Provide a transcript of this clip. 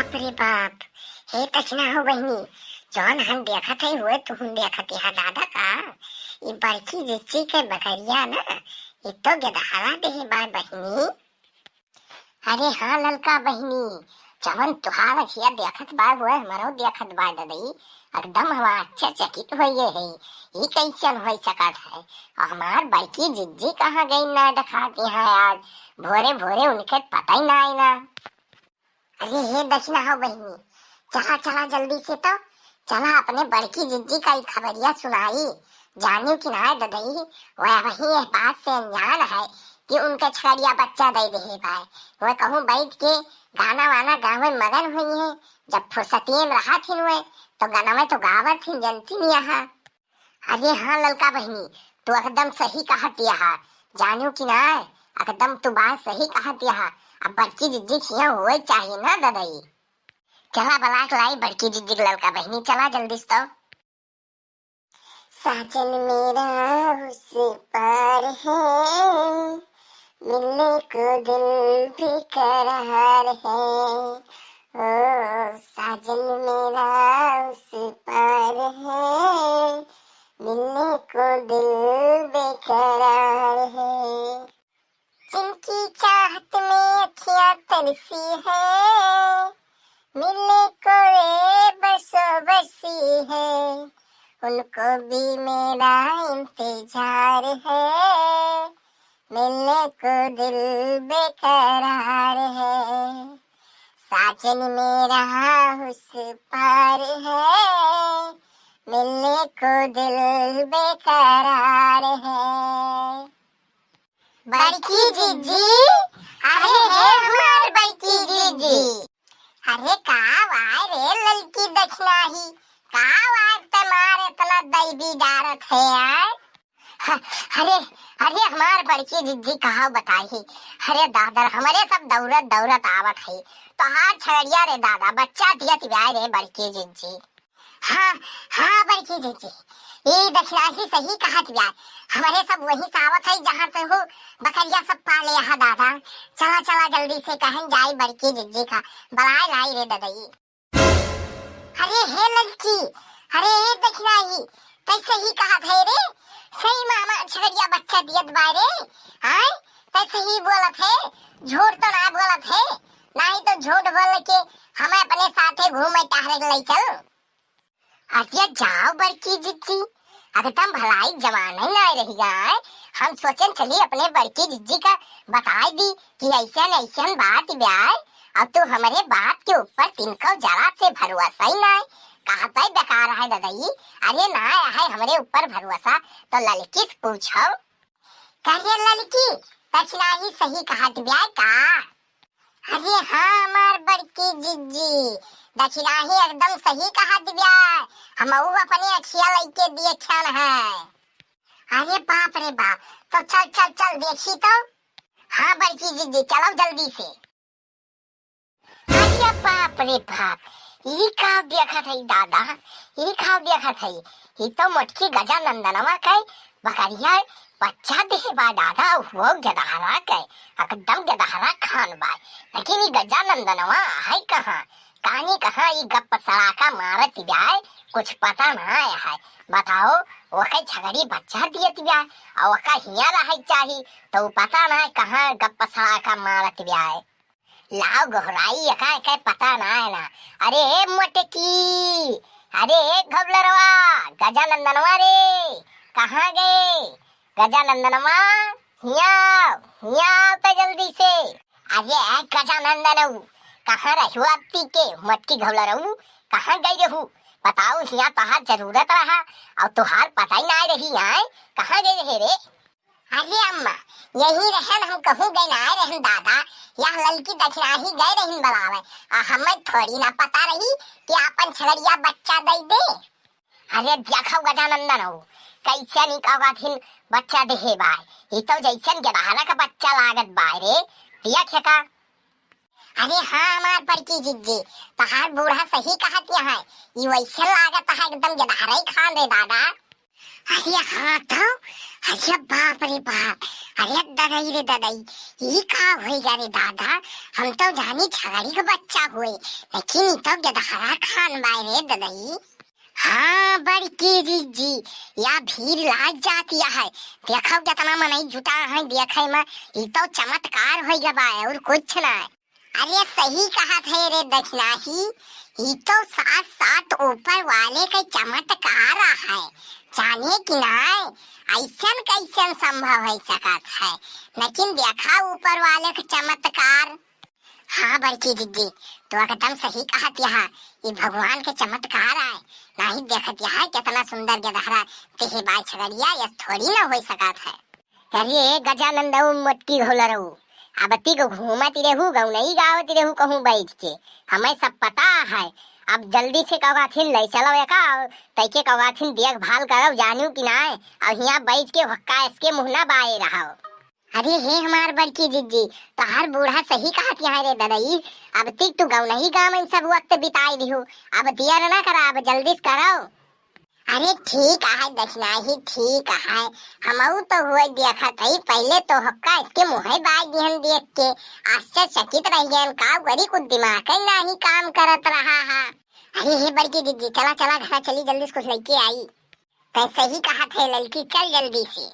बाप रे बाप। हे कचना हो बहनी, जौन हम देखत हई हुए तुम देखत हा दादा का। ये बड़की जिच्ची के बकरिया ना, ये तो गदहरा देही बा बहनी। अरे हाँ ललका बहनी, जवन तुहार अखिया देखत बा हुए हमारो देखत बा ददई। एकदम हमार अच्छा चकित होइए है। ये कैसन हो सकत है। और हमार बड़की जिज्जी कहाँ गई ना दिखाती है आज। भोरे भोरे उनके पता ही ना आई ना। अरे हे दक्षिणा हो बहनी, चला चला जल्दी से तो। चला अपने बड़की जिज्जी का एक खबरिया सुनाई। जानियो कि ना ददई, वह वही इस बात से अनजान है कि उनके छड़िया बच्चा दे दे भाई। वह कहूँ बैठ के गाना वाना गावे मगन हुई है। जब फुर्सतिये में रहा थी वे तो गाना में तो गावत थी जनती नहीं यहाँ। अरे हाँ ललका बहनी, तू एकदम सही कहती है। जानियो कि ना, एकदम तू बात सही कहती है। अब बड़की जिज्जी खिया हुए चाहिए ना ददई। चला बलाक लाई बड़की जिज्जी ललका बहनी, चला जल्दी से तो। साजन मेरा उस पार है, मिलने को दिल भी करार है। ओ साजन मेरा उस पार है, मिलने को दिल बेकरार है। जिनकी चाहत में अखियां तरसी है, मिलने को ये बरसों बरसी है। उनको भी मेरा इंतजार है, मिलने को दिल बेकरार है। साजन मेरा उस पार है, मिलने को दिल बेकरार है। बड़की जिज्जी, अरे है हमार बड़की जिज्जी। अरे का वाय रे ललकी दक्षिणाही, का वाय तुम्हारे इतना दैवी डारत है यार। अरे अरे हमार बड़की जिज्जी कहा बताई। अरे दादा हमारे सब दौड़त दौड़त आवत है तो हाथ छड़िया रे दादा बच्चा दियत व्याय रे बड़की जिज्जी। हाँ हाँ बड़की जिज्जी, ये दक्षिणाही सही कहत व्याय। हमारे सब वही सावत है जहाँ से हो बकरिया सब पाले यहाँ दादा। चला चला जल्दी से कहीं जाई बड़की जिज्जी का बलाय लाई रे ददई। अरे हे लड़की, अरे हे दक्षिणाही, कैसे ही कहत है रे। सही मामा छड़िया बच्चा दियत बारे। हाय कैसे ही बोलत है, झूठ तो ना बोलत है। नहीं तो झूठ बोल के हमें अपने साथे घूमे टहरे ले चल। अरे जाओ बड़की जिज्जी, एकदम भलाई जमाना ही ना रही है। हम सोचन चली अपने बड़की जिज्जी का बता दी कि ऐसा ऐसा बात ब्याह। अब तो हमारे बात के ऊपर तिनको जरा से भरोसा ही ना है। कहा पे बेकार है ददई। अरे ना है हमारे ऊपर भरोसा तो लड़की से पूछो। कहिए लड़की, दक्षिणाही सही कहा ब्याह का। अरे हाँ हमार बड़की जिज्जी, दक्षिणाही एकदम सही कहा ब्याह। हम अपने अखिया लेके दिए छन है। अरे बाप रे बाप, तो चल चल चल देखी तो। हाँ बड़की जिज्जी चलो जल्दी से। अरे बाप रे बाप, ये का देखा था दादा, ये का देखा था। ये तो मटकी गजानंदनवा का बकरिया बच्चा दे बा दादा। वो गदहरा के एकदम गदहरा खान बा। लेकिन ये गजानंदनवा है कहाँ, कहानी कहाँ। ये गप सड़ाका मारत ब्याह, कुछ पता ना आया है। बताओ वो कई छगड़ी बच्चा दियत ब्याह और वो का हिया रह चाहिए तो पता ना कहाँ गप सड़ाका मारत ब्याह। लाओ गहराई एका पता ना है ना। अरे मटकी, अरे घबलरवा गजानंदनवा रे, कहाँ गए गजानंदनवा। हिया हिया तो जल्दी से। अरे गजानंदन कहाँ रहू अब के मटकी घबलरऊ, कहाँ गई रहू बताओ। हिया तहार जरूरत रहा और तुहार पता ही ना रही है, कहाँ गई रहे रे। अरे अम्मा यही रहन, हम कहूँ गए ना रहन दादा। यह ललकी दक्षिणाही गए रहन बलावे। हमें थोड़ी ना पता रही कि अपन छड़िया बच्चा दे दे। अरे देखो गजानंदन हो कैसे निकावा थिन बच्चा दे बाय। ये तो जैसन गदहरा का बच्चा लागत बाय रे, देख का। अरे हाँ हमार बड़की जिज्जी, तहार बूढ़ा सही कहत है। ये वैसे लागत है एकदम गदहरा ही खान रे दादा। अरे हाँ तो, अरे बाप रे बाप, अरे ददाई रे ददाई, ये का होएगा रे दादा, हम तो जानी छगड़ी का बच्चा हुए, लेकिन ये तो गदहरा खान बाय रे ददाई। हाँ बड़की जी, या भीड़ लाग जाती है, देखो कितना मनई जुटा है, देखे में ये तो चमत्कार हो गया बाय और कुछ ना। अरे सही कहा थे रे दक्षिणाही, ये तो साथ साथ ऊपर वाले का चमत्कार है, जाने कि ना ऐसन कैसन संभव है सकत है, लेकिन देखा ऊपर वाले का चमत्कार। हाँ बड़की दीदी, तो एकदम सही कहत यहाँ, ये भगवान के चमत्कार है, नहीं देखत यहाँ कितना सुंदर गदहरा तेहे बाई छगड़िया, ये थोड़ी ना हो सकत है। अरे गजानंद मटकी घोला रहू, अब ती को घूमती रहू, गऊ नहीं गावती रहू कहूँ बैठ के, हमें सब पता है। अब जल्दी से कवाथिन ले चलो एका, तैके कवाथिन देखभाल करो, जानू कि ना, अब यहाँ बैठ के हक्का इसके मुँह ना बाए रहो। अरे हे हमार बड़की जीजी, तो हर बूढ़ा सही कहत यहाँ रे ददाई, अब तिक तू गौ नहीं गाँव में सब वक्त बिताई दिहू, अब दियर ना करा, अब जल्दी से करो। अरे ठीक है दक्षिणाही, ठीक है, हमऊ तो हुए देखत है, पहले तो हक्का इसके मुँह बाई दिहन देख के आश्चर्यचकित रह गए, का गरी कुछ दिमाग नहीं काम करत रहा है। अरे हे बड़की दीदी, चला चला घर चली, जल्दी से कुछ लेके आई। कैसे ही कहा थे लड़की, चल जल्दी से।